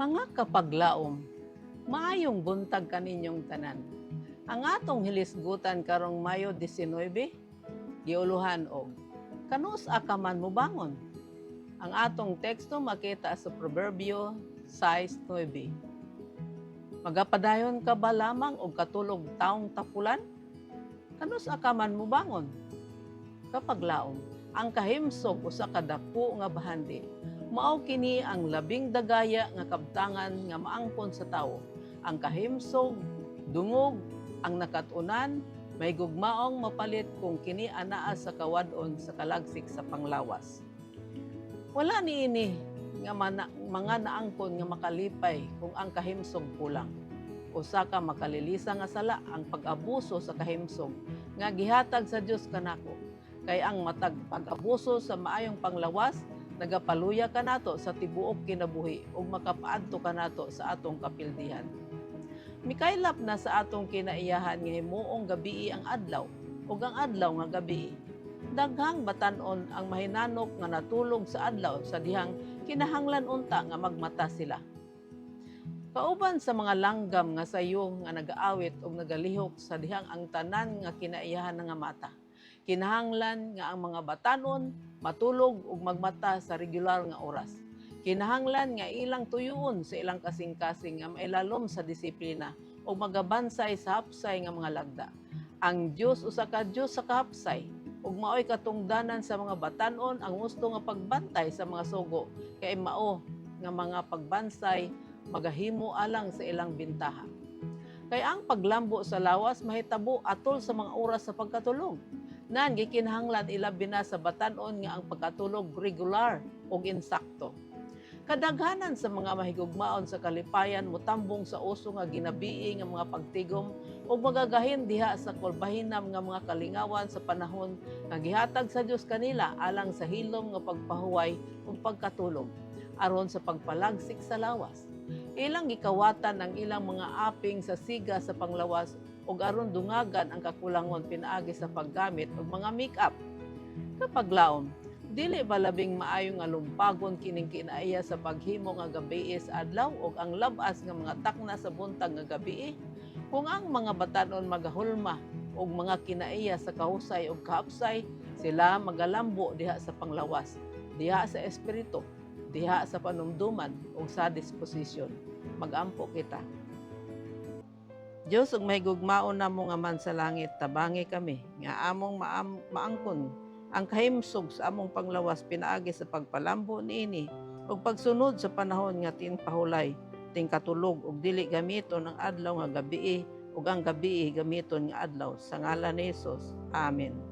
Mga kapaglaom, maayong buntag kaninyong tanan. Ang atong hilisgutan karong Mayo 19, giuluhan og kanus akaman mo bangon. Ang atong teksto makita sa Proverbio 6:9. Magapadayon ka ba lamang og katulog taong tapulan? Kanus akaman mo bangon. Kapaglaom, ang kahimsog usa ka dako nga bahandi. Mao kini ang labing dagaya nga kabtangan nga maangkon sa tawo. Ang kahimsog, dungog, ang nakatunan, may gugmaong mapalit kung kini anaa sa kawadon sa kalagsik sa panglawas. Wala niini nga mga naangkon nga makalipay kung ang kahimsog kulang. Usa ka makalilisa nga sala ang pag-abuso sa kahimsog nga gihatag sa Dios kanako. Kay ang matag pag-abuso sa maayong panglawas nagapaluya ka nato sa tibuok kinabuhi ug makapaadto ka nato sa atong kapildihan. Mikaylap na sa atong kinaiyahan nga himuong gabii ang adlaw ug ang adlaw nga gabii. Daghang batan-on ang mahinanok nga natulog sa adlaw sa dihang kinahanglan unta nga magmata sila. Kauban sa mga langgam nga sayo nga nagaawit ug nagalihok sa dihang ang tanan nga kinaiyahan nga mata. Kinahanglan nga ang mga batanon matulog ug magmata sa regular nga oras. Kinahanglan nga ilang tuyoon sa ilang kasing-kasing nga mailalom sa disiplina ug magabansay sa hapsay nga mga lagda. Ang Dios usa ka Dios sa kahapsay ug maoy katungdanan sa mga batanon ang gusto nga pagbantay sa mga sugo kay mao nga mga pagbansay magahimo alang sa ilang bintaha. Kay ang paglambo sa lawas mahitabo atol sa mga oras sa pagkatulog. Nan gikinahanglan ilabi na sa batanon nga ang pagkatulog regular ug insakto. Kadaghanan sa mga mahigugmaon sa kalipayan motambong sa uso nga ginabii nga mga pagtigom ug magagahin diha sa kulbahinam nga mga kalingawan sa panahon nga gihatag sa Dios kanila alang sa hilom nga pagpahuway ug pagkatulog aron sa pagpalagsik sa lawas. Ilang gikawatan ang ilang mga aping sa siga sa panglawas ug aron dungagan ang kakulangon pinaagi sa paggamit og mga make-up. Kapag laom, dili ba labing maayo nga lumpagon kining kinaiya sa paghimo nga gabii sa adlaw ug ang labas nga mga takna sa buntag nga gabii? Kung ang mga batanon magahulma og mga kinaiya sa kahusay ug kahapsay, sila magalambo diha sa panglawas, diha sa espiritu, diha sa panumduman ug sa disposisyon. Magampo kita. Diyos ug may gugmaon namo nga man sa langit, tabangi kami nga among maangkon ang kahimsog sa among panglawas pinaagi sa pagpalambo niini ug pagsunod sa panahon nga tinpahulay, tingkatulog ug dili gamiton ang adlaw nga gabii ug ang gabii gamiton nga adlaw sa ngalan ni Hesus. Amen.